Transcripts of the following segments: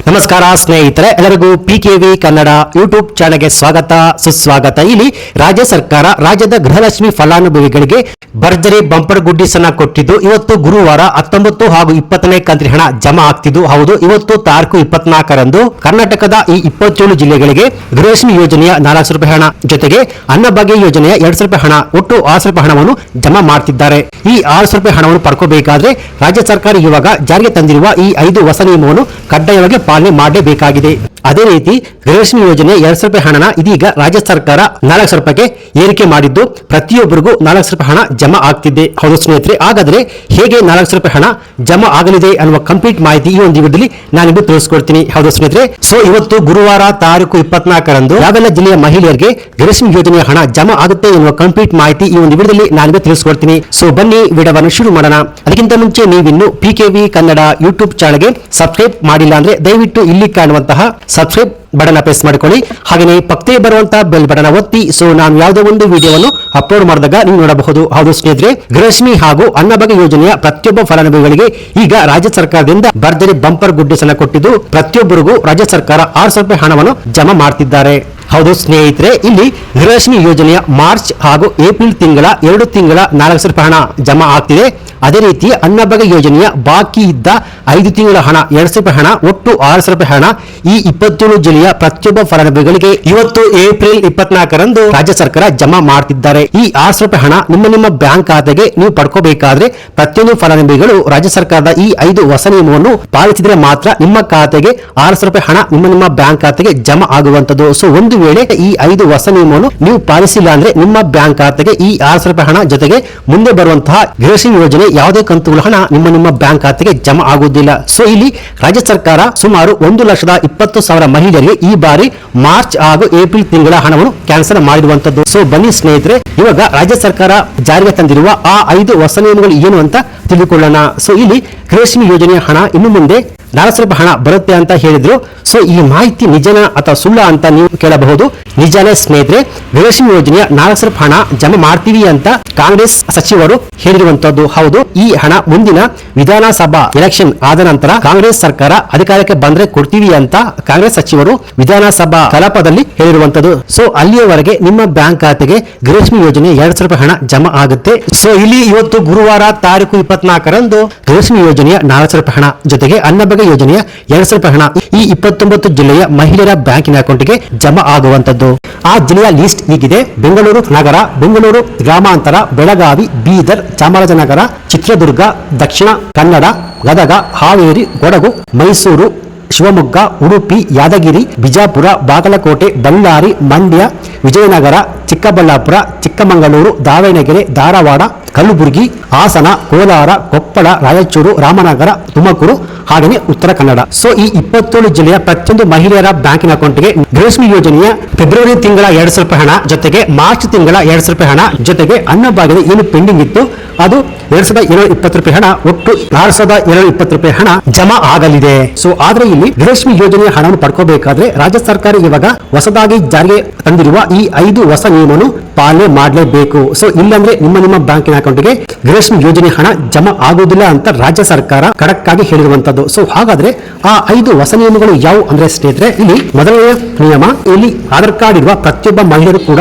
ನಮಸ್ಕಾರ ಸ್ನೇಹಿತರೆ, ಎಲ್ಲರಿಗೂ ಪಿಕೆವಿ ಕನ್ನಡ ಯೂಟ್ಯೂಬ್ ಚಾನೆಲ್ಗೆ ಸ್ವಾಗತ ಸುಸ್ವಾಗತ. ಇಲ್ಲಿ ರಾಜ್ಯ ಸರ್ಕಾರ ರಾಜ್ಯದ ಗೃಹಲಕ್ಷ್ಮಿ ಫಲಾನುಭವಿಗಳಿಗೆ ಭರ್ಜರಿ ಬಂಪರ್ ಗುಡ್ಡಿಸನ್ನ ಕೊಟ್ಟಿದ್ದು, ಇವತ್ತು ಗುರುವಾರ 19 ಹಾಗೂ 20ನೇ ಕಂತಿನ ಹಣ ಜಮಾ ಆಗ್ತಿದ್ದು. ಹೌದು, ಇವತ್ತು ತಾರೀಕು 24ರಂದು ಕರ್ನಾಟಕದ ಈ 27 ಜಿಲ್ಲೆಗಳಿಗೆ ಗೃಹಲಕ್ಷ್ಮಿ ಯೋಜನೆಯ 4,00,000 ರೂಪಾಯಿ ಹಣ ಜೊತೆಗೆ ಅನ್ನಭಾಗ್ಯ ಯೋಜನೆಯ 2,000 ರೂಪಾಯಿ ಹಣ, ಒಟ್ಟು 6,000 ರೂಪಾಯಿ ಹಣವನ್ನು ಜಮಾ ಮಾಡ್ತಿದ್ದಾರೆ. ಈ 6,000 ರೂಪಾಯಿ ಹಣವನ್ನು ಪಡ್ಕೋಬೇಕಾದ್ರೆ ರಾಜ್ಯ ಸರ್ಕಾರ ಇವಾಗ ಜಾರಿಗೆ ತಂದಿರುವ ಈ 5 ಹೊಸ ನಿಯಮವನ್ನು ಕಡ್ಡಾಯವಾಗಿ ಪಾಲನೆ ಮಾಡಲೇಬೇಕಾಗಿದೆ. ಅದೇ ರೀತಿ ಗೃಹಲಕ್ಷ್ಮಿ ಯೋಜನೆ 2,000 ರೂಪಾಯಿ ಹಣನ ಇದೀಗ ರಾಜ್ಯ ಸರ್ಕಾರ 4,00,000 ರೂಪಾಯಿಗೆ ಏರಿಕೆ ಮಾಡಿದ್ದು, ಪ್ರತಿಯೊಬ್ಬರಿಗೂ 4,00,000 ರೂಪಾಯಿ ಹಣ ಜಮಾ ಆಗ್ತಿದೆ. ಹೌದು ಸ್ನೇಹಿತರೆ, ಹಾಗಾದ್ರೆ ಹೇಗೆ 4,00,000 ರೂಪಾಯಿ ಹಣ ಜಮಾ ಆಗಲಿದೆ ಅನ್ನುವ ಕಂಪ್ಲೀಟ್ ಮಾಹಿತಿ ಈ ಒಂದು ವಿಡಿಯೋದಲ್ಲಿ ನಾನು ನಿಮಗೆ ತಿಳಿಸ್ಕೊಡ್ತೀನಿ. ಹೌದು ಸ್ನೇಹಿತರೆ, ಸೊ ಇವತ್ತು ಗುರುವಾರ ತಾರೀಕು 24ರಂದು ಯಾವೆಲ್ಲ ಜಿಲ್ಲೆಯ ಮಹಿಳೆಯರಿಗೆ ಗೃಹಲಕ್ಷ್ಮಿ ಯೋಜನೆಯ ಹಣ ಜಮಾ ಆಗುತ್ತೆ ಎನ್ನುವ ಕಂಪ್ಲೀಟ್ ಮಾಹಿತಿ ಈ ಒಂದು ವಿಡಿಯೋದಲ್ಲಿ ನಾನು ನಿಮಗೆ ತಿಳಿಸ್ಕೊಡ್ತೀನಿ. ಸೊ ಬನ್ನಿ ವಿಡಿಯೋವನ್ನು ಶುರು ಮಾಡೋಣ. ಅದಕ್ಕಿಂತ ಮುಂಚೆ ನೀವಿನ್ನು ಪಿಕೆವಿ ಕನ್ನಡ ಯೂಟ್ಯೂಬ್ ಚಾನೆಲ್ಗೆ ಸಬ್ಸ್ಕ್ರೈಬ್ ಮಾಡಿಲ್ಲ ಅಂದ್ರೆ ದಯವಿಟ್ಟು ಇಲ್ಲಿ ಕಾಣುವಂತಹ ಸಬ್ಸ್ಕ್ರೈಬ್ ಬಟನ್ ಪ್ರೆಸ್ ಮಾಡಿಕೊಳ್ಳಿ. ಹಾಗೆಯೇ ಪಕ್ಕದೇ ಬರುವಂತಹ ಬೆಲ್ ಬಟನ್ ಒತ್ತಿ. ಸೊ ನಾನು ಯಾವುದೇ ಒಂದು ವಿಡಿಯೋವನ್ನು ಅಪ್ಲೋಡ್ ಮಾಡಿದಾಗ ನೀವು ನೋಡಬಹುದು. ಹೌದು ಸ್ನೇಹಿತರೆ, ಗೃಹಲಕ್ಷ್ಮಿ ಹಾಗೂ ಅನ್ನಭಾಗ್ಯ ಯೋಜನೆಯ ಪ್ರತಿಯೊಬ್ಬ ಫಲಾನುಭವಿಗಳಿಗೆ ಈಗ ರಾಜ್ಯ ಸರ್ಕಾರದಿಂದ ಭರ್ಜರಿ ಬಂಪರ್ ಗುಡ್ಡಿಸನ್ನ ಕೊಟ್ಟಿದ್ದು, ಪ್ರತಿಯೊಬ್ಬರಿಗೂ ರಾಜ್ಯ ಸರ್ಕಾರ 6,000 ರೂಪಾಯಿ ಹಣವನ್ನು ಜಮಾ ಮಾಡ್ತಿದ್ದಾರೆ. ಹೌದು ಸ್ನೇಹಿತರೆ, ಇಲ್ಲಿ ಗೃಹಲಕ್ಷ್ಮಿ ಯೋಜನೆಯ ಮಾರ್ಚ್ ಹಾಗೂ ಏಪ್ರಿಲ್ ತಿಂಗಳ 2 ತಿಂಗಳ 4,00,000 ರೂಪಾಯಿ ಹಣ ಜಮಾ ಆಗ್ತಿದೆ. ಅದೇ ರೀತಿ ಅನ್ನಭಾಗ್ಯ ಯೋಜನೆಯ ಬಾಕಿ ಇದ್ದ 5 ತಿಂಗಳ ಹಣ 2,000 ರೂಪಾಯಿ ಹಣ, ಒಟ್ಟು 6,000 ರೂಪಾಯಿ ಹಣ ಈ 27 ಜಿಲ್ಲೆಯ ಪ್ರತಿಯೊಬ್ಬ ಫಲಾನುಭವಿಗಳಿಗೆ ಇವತ್ತು ಏಪ್ರಿಲ್ 24ರಂದು ರಾಜ್ಯ ಸರ್ಕಾರ ಜಮಾ ಮಾಡ್ತಿದ್ದಾರೆ. ಈ 6,000 ರೂಪಾಯಿ ಹಣ ನಿಮ್ಮ ಬ್ಯಾಂಕ್ ಖಾತೆಗೆ ನೀವು ಪಡ್ಕೋಬೇಕಾದ್ರೆ ಪ್ರತಿಯೊಂದು ಫಲಾನುಭವಿಗಳು ರಾಜ್ಯ ಸರ್ಕಾರದ ಈ 5 ಹೊಸ ನಿಯಮವನ್ನು ಪಾಲಿಸಿದ್ರೆ ಮಾತ್ರ ನಿಮ್ಮ ಖಾತೆಗೆ 6,000 ರೂಪಾಯಿ ಹಣ ನಿಮ್ಮ ಬ್ಯಾಂಕ್ ಖಾತೆಗೆ ಜಮಾ ಆಗುವಂತದ್ದು. ಸೊ ಒಂದು ವೇಳೆ ಈ 5 ಹೊಸ ನಿಯಮವನ್ನು ನೀವು ಪಾಲಿಸಿಲ್ಲ ಅಂದ್ರೆ ನಿಮ್ಮ ಬ್ಯಾಂಕ್ ಖಾತೆಗೆ ಈ 6,000 ರೂಪಾಯಿ ಹಣ ಜೊತೆಗೆ ಮುಂದೆ ಬರುವಂತಹ ಗೃಹಲಕ್ಷ್ಮಿ ಯೋಜನೆ ಯಾವುದೇ ಕಂತುಗಳ ಹಣ ನಿಮ್ಮ ಬ್ಯಾಂಕ್ ಖಾತೆಗೆ ಜಮಾ ಆಗುವುದಿಲ್ಲ. ಸೊ ಇಲ್ಲಿ ರಾಜ್ಯ ಸರ್ಕಾರ ಸುಮಾರು 1,20,000 ಮಹಿಳೆಯರಿಗೆ ಈ ಬಾರಿ ಮಾರ್ಚ್ ಹಾಗೂ ಏಪ್ರಿಲ್ ತಿಂಗಳ ಹಣವನ್ನು ಕ್ಯಾನ್ಸಲ್ ಮಾಡಿರುವಂತದ್ದು. ಸೊ ಬನ್ನಿ ಸ್ನೇಹಿತರೆ, ಇವಾಗ ರಾಜ್ಯ ಸರ್ಕಾರ ಜಾರಿಗೆ ತಂದಿರುವ ಆ 5 ಹೊಸ ನಿಯಮಗಳು ಏನು ಅಂತ ತಿಳಿದುಕೊಳ್ಳೋಣ. ಸೊ ಇಲ್ಲಿ ಗೃಹಲಕ್ಷ್ಮಿ ಯೋಜನೆಯ ಹಣ ಇನ್ನು ಮುಂದೆ 4,000 ರೂಪಾಯಿ ಹಣ ಬರುತ್ತೆ ಅಂತ ಹೇಳಿದ್ರು. ಸೊ ಈ ಮಾಹಿತಿ ನಿಜನಾ ಅಥವಾ ಸುಳ್ಳ ಅಂತ ನೀವು ಕೇಳಬಹುದು. ನಿಜಾನೇ ಸ್ನೇಹಿತರೆ, ಗೃಹಲಕ್ಷ್ಮಿ ಯೋಜನೆಯ 4,000 ರೂಪಾಯಿ ಹಣ ಜಮಾ ಮಾಡ್ತೀವಿ ಅಂತ ಕಾಂಗ್ರೆಸ್ ಸಚಿವರು ಹೇಳಿರುವಂತದ್ದು. ಹೌದು, ಈ ಹಣ ಮುಂದಿನ ವಿಧಾನಸಭಾ ಎಲೆಕ್ಷನ್ ಆದ ನಂತರ ಕಾಂಗ್ರೆಸ್ ಸರ್ಕಾರ ಅಧಿಕಾರಕ್ಕೆ ಬಂದ್ರೆ ಕೊಡ್ತೀವಿ ಅಂತ ಕಾಂಗ್ರೆಸ್ ಸಚಿವರು ವಿಧಾನಸಭಾ ಕಲಾಪದಲ್ಲಿ ಹೇಳಿರುವಂತದ್ದು. ಸೊ ಅಲ್ಲಿಯವರೆಗೆ ನಿಮ್ಮ ಬ್ಯಾಂಕ್ ಖಾತೆಗೆ ಗೃಹಲಕ್ಷ್ಮಿ ಯೋಜನೆ 2,000 ರೂಪಾಯಿ ಹಣ ಜಮಾ ಆಗುತ್ತೆ. ಸೊ ಇಲ್ಲಿ ಇವತ್ತು ಗುರುವಾರ ತಾರೀಕು 24ರಂದು ಗೃಹಲಕ್ಷ್ಮಿ ಯೋಜನೆಯ 4,000 ರೂಪಾಯಿ ಹಣ ಜೊತೆಗೆ ಅನ್ನಭಾಗ್ಯ ಯೋಜನೆಯ 2,000 ರೂಪಾಯಿ ಹಣ ಈ 29 ಜಿಲ್ಲೆಯ ಮಹಿಳೆಯರ ಬ್ಯಾಂಕಿನ ಅಕೌಂಟ್ಗೆ ಜಮಾ ಆಗುವಂತದ್ದು. ಆ ಜಿಲ್ಲೆಯ ಲಿಸ್ಟ್ ಹೀಗಿದೆ: ಬೆಂಗಳೂರು ನಗರ, ಬೆಂಗಳೂರು ಗ್ರಾಮಾಂತರ, ಬೆಳಗಾವಿ, ಬೀದರ್, ಚಾಮರಾಜನಗರ, ಚಿತ್ರದುರ್ಗ, ದಕ್ಷಿಣ ಕನ್ನಡ, ಗದಗ, ಹಾವೇರಿ, ಕೊಡಗು, ಮೈಸೂರು, ಶಿವಮೊಗ್ಗ, ಉಡುಪಿ, ಯಾದಗಿರಿ, ಬಿಜಾಪುರ, ಬಾಗಲಕೋಟೆ, ಬಳ್ಳಾರಿ, ಮಂಡ್ಯ, ವಿಜಯನಗರ, ಚಿಕ್ಕಬಳ್ಳಾಪುರ, ಚಿಕ್ಕಮಗಳೂರು, ದಾವಣಗೆರೆ, ಧಾರವಾಡ, ಕಲಬುರಗಿ, ಹಾಸನ, ಕೋಲಾರ, ಕೊಪ್ಪಳ, ರಾಯಚೂರು, ರಾಮನಗರ, ತುಮಕೂರು ಹಾಗೆಯೇ ಉತ್ತರ ಕನ್ನಡ. ಸೊ ಈ 27 ಜಿಲ್ಲೆಯ ಪ್ರತಿಯೊಂದು ಮಹಿಳೆಯರ ಬ್ಯಾಂಕಿನ ಅಕೌಂಟ್ಗೆ ಗೃಹಲಕ್ಷ್ಮಿ ಯೋಜನೆಯ ಫೆಬ್ರವರಿ ತಿಂಗಳ 2,000 ರೂಪಾಯಿ ಹಣ ಜೊತೆಗೆ ಮಾರ್ಚ್ ತಿಂಗಳ 2,000 ರೂಪಾಯಿ ಹಣ ಜೊತೆಗೆ ಅನ್ನಭಾಗ್ಯದ ಏನು ಪೆಂಡಿಂಗ್ ಇತ್ತು ಅದು 2,220 ರೂಪಾಯಿ ಹಣ, ಒಟ್ಟು 4,220 ರೂಪಾಯಿ ಹಣ ಜಮಾ ಆಗಲಿದೆ. ಸೊ ಆದ್ರೆ ಇಲ್ಲಿ ಗೃಹಲಕ್ಷ್ಮಿ ಯೋಜನೆಯ ಹಣವನ್ನು ಪಡ್ಕೋಬೇಕಾದ್ರೆ ರಾಜ್ಯ ಸರ್ಕಾರ ಇವಾಗ ಹೊಸದಾಗಿ ಜಾರಿಗೆ ತಂದಿರುವ ಈ 5 ಹೊಸ ನಿಯಮವನ್ನು ಪಾಲನೆ ಮಾಡಲೇಬೇಕು. ಸೊ ಇಲ್ಲಂದ್ರೆ ನಿಮ್ಮ ಬ್ಯಾಂಕಿನ ಅಕೌಂಟ್ಗೆ ಗೃಹಲಕ್ಷ್ಮಿ ಯೋಜನೆ ಹಣ ಜಮಾ ಆಗುವುದಿಲ್ಲ ಅಂತ ರಾಜ್ಯ ಸರ್ಕಾರ ಖಡಕ್ ಆಗಿ ಹೇಳಿರುವಂತದ್ದು. ಸೊ ಹಾಗಾದ್ರೆ ಆ 5 ಹೊಸ ನಿಯಮಗಳು ಯಾವ ಅಂದ್ರೆ ಸ್ನೇಹಿತರೆ, ಇಲ್ಲಿ ಮೊದಲನೆಯ ನಿಯಮ, ಇಲ್ಲಿ ಆಧಾರ್ ಕಾರ್ಡ್ ಇರುವ ಪ್ರತಿಯೊಬ್ಬ ಮಹಿಳೆಯರು ಕೂಡ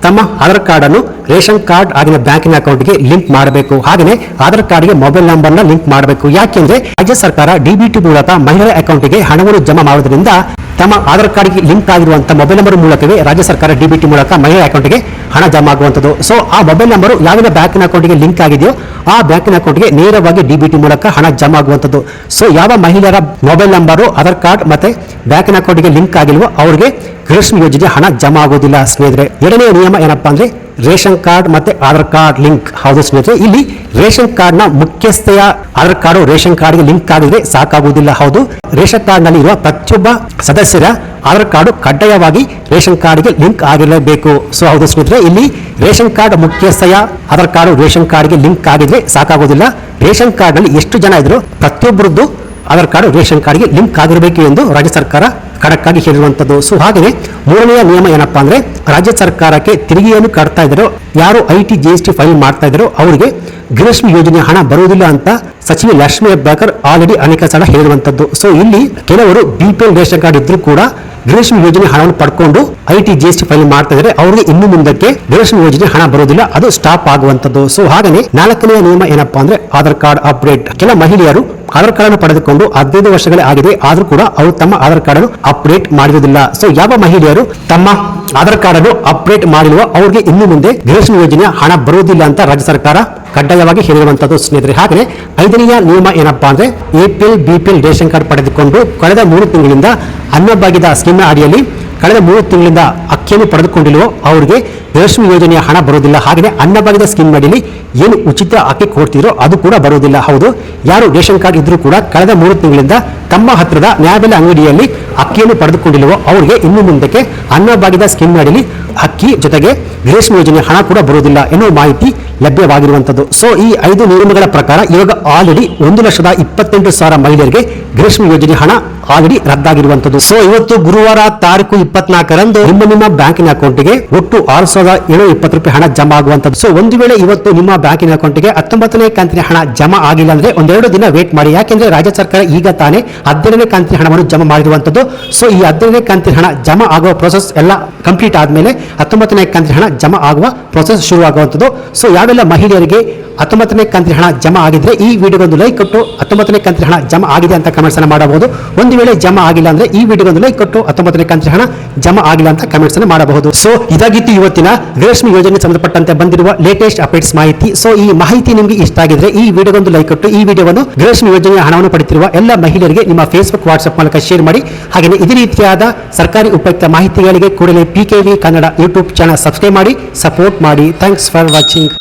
ತಮ್ಮ ಆಧಾರ್ ಕಾರ್ಡ್ ಅನ್ನು ರೇಷನ್ ಕಾರ್ಡ್ ಆಗಿನ ಬ್ಯಾಂಕಿನ ಅಕೌಂಟ್ಗೆ ಲಿಂಕ್ ಮಾಡಬೇಕು. ಹಾಗೆಯೇ ಆಧಾರ್ ಕಾರ್ಡ್ಗೆ ಮೊಬೈಲ್ ನಂಬರ್ ನ ಲಿಂಕ್ ಮಾಡಬೇಕು. ಯಾಕೆಂದ್ರೆ ರಾಜ್ಯ ಸರ್ಕಾರ ಡಿಬಿಟಿ ಮೂಲಕ ಮಹಿಳೆಯರ ಅಕೌಂಟ್ಗೆ ಹಣವನ್ನು ಜಮಾ ಮಾಡುವುದರಿಂದ ತಮ್ಮ ಆಧಾರ್ ಕಾರ್ಡ್ಗೆ ಲಿಂಕ್ ಆಗಿರುವಂತಹ ಮೊಬೈಲ್ ನಂಬರ್ ಮೂಲಕವೇ ರಾಜ್ಯ ಸರ್ಕಾರ ಡಿಬಿಟಿ ಮೂಲಕ ಮಹಿಳೆಯರ ಅಕೌಂಟ್ಗೆ ಹಣ ಜಮಾ ಆಗುವಂತದ್ದು. ಸೊ ಆ ಮೊಬೈಲ್ ನಂಬರ್ ಯಾವ ಬ್ಯಾಂಕಿನ ಅಕೌಂಟ್ಗೆ ಲಿಂಕ್ ಆಗಿದೆಯೋ ಆ ಬ್ಯಾಂಕಿನ ಅಕೌಂಟ್ಗೆ ನೇರವಾಗಿ ಡಿಬಿಟಿ ಮೂಲಕ ಹಣ ಜಮಾ ಆಗುವಂತದ್ದು. ಸೊ ಯಾವ ಮಹಿಳೆಯರ ಮೊಬೈಲ್ ನಂಬರು ಆಧಾರ್ ಕಾರ್ಡ್ ಮತ್ತೆ ಬ್ಯಾಂಕಿನ ಅಕೌಂಟ್ಗೆ ಲಿಂಕ್ ಆಗಿಲ್ವೋ ಅವರಿಗೆ ಗೃಹಲಕ್ಷ್ಮಿ ಯೋಜನೆ ಹಣ ಜಮಾ ಆಗುವುದಿಲ್ಲ ಸ್ನೇಹಿತರೆ. ಎರಡನೇ ನಿಯಮ ಏನಪ್ಪಾ ಅಂದ್ರೆ ರೇಷನ್ ಕಾರ್ಡ್ ಮತ್ತೆ ಆಧಾರ್ ಕಾರ್ಡ್ ಲಿಂಕ್. ಹೌದು ಸ್ನೇಹಿತರೆ, ಇಲ್ಲಿ ರೇಷನ್ ಕಾರ್ಡ್ ನ ಮುಖ್ಯಸ್ಥೆಯ ಆಧಾರ್ ಕಾರ್ಡ್ ರೇಷನ್ ಕಾರ್ಡ್ಗೆ ಲಿಂಕ್ ಆಗಿದ್ರೆ ಸಾಕಾಗುವುದಿಲ್ಲ. ಹೌದು, ರೇಷನ್ ಕಾರ್ಡ್ ನಲ್ಲಿ ಇರುವ ಪ್ರತಿಯೊಬ್ಬ ಸದಸ್ಯರ ಆಧಾರ್ ಕಾರ್ಡ್ ಕಡ್ಡಾಯವಾಗಿ ರೇಷನ್ ಕಾರ್ಡ್ಗೆ ಲಿಂಕ್ ಆಗಿರಲೇಬೇಕು. ಸೊ ಹೌದು ಸ್ನೇಹಿತರೆ, ಇಲ್ಲಿ ರೇಷನ್ ಕಾರ್ಡ್ ಮುಖ್ಯಸ್ಥೆಯ ಆಧಾರ್ ಕಾರ್ಡ್ ರೇಷನ್ ಕಾರ್ಡ್ಗೆ ಲಿಂಕ್ ಆಗಿದ್ರೆ ಸಾಕಾಗುವುದಿಲ್ಲ. ರೇಷನ್ ಕಾರ್ಡ್ ನಲ್ಲಿ ಎಷ್ಟು ಜನ ಇದ್ರು ಪ್ರತಿಯೊಬ್ಬರದ್ದು ಆಧಾರ್ ಕಾರ್ಡ್ ರೇಷನ್ ಕಾರ್ಡ್ಗೆ ಲಿಂಕ್ ಆಗಿರಬೇಕು ಎಂದು ರಾಜ್ಯ ಸರ್ಕಾರ ಖಡಕ್ ಆಗಿ ಹೇಳಿರುವಂತದ್ದು. ಸೊ ಹಾಗೆಯೇ ಮೂರನೆಯ ನಿಯಮ ಏನಪ್ಪಾ ಅಂದ್ರೆ ರಾಜ್ಯ ಸರ್ಕಾರಕ್ಕೆ ತೆರಿಗೆಯನ್ನು ಕಟ್ತಾ ಇದ್ದಾರೋ, ಯಾರು IT GST ಫೈಲ್ ಮಾಡ್ತಾ ಇದ್ದಾರೋ ಅವರಿಗೆ ಗೃಹಲಕ್ಷ್ಮಿ ಯೋಜನೆ ಹಣ ಬರುವುದಿಲ್ಲ ಅಂತ ಸಚಿವೆ ಲಕ್ಷ್ಮೀ ಹೆಬ್ಬಾಳ್ಕರ್ ಆಲ್ರೆಡಿ ಅನೇಕ ಸಲ ಹೇಳಿರುವಂತದ್ದು. ಸೊ ಇಲ್ಲಿ ಕೆಲವರು BPL ರೇಷನ್ ಕಾರ್ಡ್ ಇದ್ರೂ ಕೂಡ ಗೃಹಲಕ್ಷ್ಮಿ ಯೋಜನೆ ಹಣವನ್ನು ಪಡ್ಕೊಂಡು IT GST ಫೈಲ್ ಮಾಡ್ತಾ ಇದ್ದಾರೆ. ಅವರಿಗೆ ಇನ್ನು ಮುಂದಕ್ಕೆ ಗೃಹಲಕ್ಷ್ಮಿ ಯೋಜನೆ ಹಣ ಬರುವುದಿಲ್ಲ, ಅದು ಸ್ಟಾಪ್ ಆಗುವಂತದ್ದು. ಸೊ ಹಾಗನೇ 4ನೇ ನಿಯಮ ಏನಪ್ಪಾ ಅಂದ್ರೆ ಆಧಾರ್ ಕಾರ್ಡ್ ಅಪ್ಡೇಟ್. ಕೆಲ ಮಹಿಳೆಯರು ಆಧಾರ್ ಕಾರ್ಡ್ ಅನ್ನು ಪಡೆದುಕೊಂಡು 15 ವರ್ಷಗಳೇ ಆಗಿದೆ, ಆದ್ರೂ ಕೂಡ ಅವರು ತಮ್ಮ ಆಧಾರ್ ಕಾರ್ಡ್ ಅನ್ನು ಅಪ್ಡೇಟ್ ಮಾಡಿರುವುದಿಲ್ಲ. ಸೊ ಯಾವ ಮಹಿಳೆಯರು ತಮ್ಮ ಆಧಾರ್ ಕಾರ್ಡ್ ಅನ್ನು ಅಪ್ಡೇಟ್ ಮಾಡಿರುವ ಅವರಿಗೆ ಇನ್ನು ಮುಂದೆ ಗೃಹಲಕ್ಷ್ಮಿ ಯೋಜನೆಯ ಹಣ ಬರುವುದಿಲ್ಲ ಅಂತ ರಾಜ್ಯ ಸರ್ಕಾರ ಕಡ್ಡಾಯವಾಗಿ ಹೇಳಿರುವಂತದ್ದು ಸ್ನೇಹಿತರೆ. ಹಾಗೆ 5ನೆಯ ನಿಯಮ ಏನಪ್ಪಾ ಅಂದ್ರೆ APL BPL ರೇಷನ್ ಕಾರ್ಡ್ ಪಡೆದುಕೊಂಡು ಕಳೆದ 3 ತಿಂಗಳಿಂದ ಅನ್ನಭಾಗ್ಯದ ಸ್ಕೀಮ್ ಅಡಿಯಲ್ಲಿ ಕಳೆದ 3 ತಿಂಗಳಿಂದ ಅಕ್ಕಿಯನ್ನು ಪಡೆದುಕೊಂಡಿರುವ ಅವರಿಗೆ ಗೃಹಲಕ್ಷ್ಮಿ ಯೋಜನೆಯ ಹಣ ಬರುವುದಿಲ್ಲ. ಹಾಗೆ ಅನ್ನಭಾಗ್ಯದ ಸ್ಕೀಮ್ ಅಡಿಯಲ್ಲಿ ಏನು ಉಚಿತ ಅಕ್ಕಿ ಕೊಡ್ತಿರೋ ಅದು ಕೂಡ ಬರುವುದಿಲ್ಲ. ಹೌದು, ಯಾರು ರೇಷನ್ ಕಾರ್ಡ್ ಇದ್ರೂ ಕೂಡ ಕಳೆದ 3 ತಿಂಗಳಿಂದ ತಮ್ಮ ಹತ್ತಿರದ ನ್ಯಾಯಬೆಲೆ ಅಂಗಡಿಯಲ್ಲಿ ಅಕ್ಕಿಯನ್ನು ಪಡೆದುಕೊಂಡಿರುವ ಅವರಿಗೆ ಇನ್ನು ಮುಂದಕ್ಕೆ ಅನ್ನಭಾಗ್ಯದ ಸ್ಕೀಮ್ ಅಡಿಯಲ್ಲಿ ಅಕ್ಕಿ ಜೊತೆಗೆ ಗೃಹಲಕ್ಷ್ಮಿ ಯೋಜನೆ ಹಣ ಕೂಡ ಬರುವುದಿಲ್ಲ ಎನ್ನುವ ಮಾಹಿತಿ ಲಭ್ಯವಾಗಿರುವಂತದ್ದು. ಸೊ ಈ 5 ನಿಯಮಗಳ ಪ್ರಕಾರ ಇವಾಗ ಆಲ್ರೆಡಿ 1,28,000 ಮಹಿಳೆಯರಿಗೆ ಗೃಹಲಕ್ಷ್ಮಿ ಯೋಜನೆ ಹಣ ಆಲ್ರೆಡಿ ರದ್ದಾಗಿರುವಂತದ್ದು. ಸೊ ಇವತ್ತು ಗುರುವಾರ ತಾರೀಕು 24ರಂದು ನಿಮ್ಮ ಬ್ಯಾಂಕಿನ ಅಕೌಂಟ್ಗೆ ಒಟ್ಟು 6,720 ರೂಪಾಯಿ ಹಣ ಜಮಾ ಆಗುವಂತದ್ದು. ಸೊ ಒಂದು ವೇಳೆ ಇವತ್ತು ನಿಮ್ಮ ಬ್ಯಾಂಕಿನ ಅಕೌಂಟ್ಗೆ 19ನೇ ಕಂತಿನ ಹಣ ಜಮಾ ಆಗಿಲ್ಲ ಅಂದ್ರೆ 1-2 ದಿನ ವೇಟ್ ಮಾಡಿ. ಯಾಕೆಂದ್ರೆ ರಾಜ್ಯ ಸರ್ಕಾರ ಈಗ ತಾನೇ 17ನೇ ಕಂತಿನ ಹಣವನ್ನು ಜಮಾ ಮಾಡಿರುವಂತದ್ದು. ಸೊ ಈ 17ನೇ ಕಂತಿನ ಹಣ ಜಮಾ ಆಗುವ ಪ್ರೋಸೆಸ್ ಎಲ್ಲ ಕಂಪ್ಲೀಟ್ ಆದ್ಮೇಲೆ 19ನೇ ಕಂತಿನ ಹಣ ಜಮಾ ಆಗುವ ಪ್ರೋಸೆಸ್ ಶುರು ಆಗುವಂತದ್ದು. ಸೊ ಯಾವೆಲ್ಲ ಮಹಿಳೆಯರಿಗೆ 19ನೇ ಕಂತಿನ ಹಣ ಜಮಾ ಆಗಿದ್ರೆ ಈ ವಿಡಿಯೋಗೊಂದು ಲೈಕ್ ಕೊಟ್ಟು 19ನೇ ಕಂತಿನ ಹಣ ಜಮಾ ಆಗಿದೆ ಅಂತ ಕಮೆಂಟ್ಸ್ ಅನ್ನು ಮಾಡಬಹುದು. ಒಂದು ವೇಳೆ ಜಮಾ ಆಗಿಲ್ಲ ಅಂದ್ರೆ ಈ ವಿಡಿಯೋಗೊಂದು ಲೈಕ್ ಕೊಟ್ಟು 19ನೇ ಕಂತಿನ ಹಣ ಜಮಾ ಆಗಿಲ್ಲ ಅಂತ ಕಮೆಂಟ್ಸ್ ಅನ್ನು ಮಾಡಬಹುದು. ಸೊ ಇದಾಗಿತ್ತು ಇವತ್ತಿನ ಗೃಹಲಕ್ಷ್ಮಿ ಯೋಜನೆಗೆ ಸಂಬಂಧಪಟ್ಟಂತೆ ಬಂದಿರುವ ಲೇಟೆಸ್ಟ್ ಅಪ್ಡೇಟ್ಸ್ ಮಾಹಿತಿ. ಸೊ ಈ ಮಾಹಿತಿ ನಿಮಗೆ ಇಷ್ಟ ಆಗಿದ್ರೆ ಈ ವಿಡಿಯೋಗೊಂದು ಲೈಕ್ ಕೊಟ್ಟು ಈ ವಿಡಿಯೋವನ್ನು ಗೃಹಲಕ್ಷ್ಮಿ ಯೋಜನೆಯ ಹಣವನ್ನು ಪಡೆಯುತ್ತಿರುವ ಎಲ್ಲ ಮಹಿಳೆಯರಿಗೆ ನಿಮ್ಮ ಫೇಸ್ಬುಕ್ ವಾಟ್ಸ್ಆಪ್ ಮೂಲಕ ಶೇರ್ ಮಾಡಿ. ಹಾಗೆ ಇದೇ ರೀತಿಯಾದ ಸರ್ಕಾರಿ ಉಪಯುಕ್ತ ಮಾಹಿತಿಗಳಿಗೆ ಕೂಡಲೇ PKV Kannada YouTube channel subscribe ಮಾಡಿ, ಸಪೋರ್ಟ್ ಮಾಡಿ. Thanks for watching.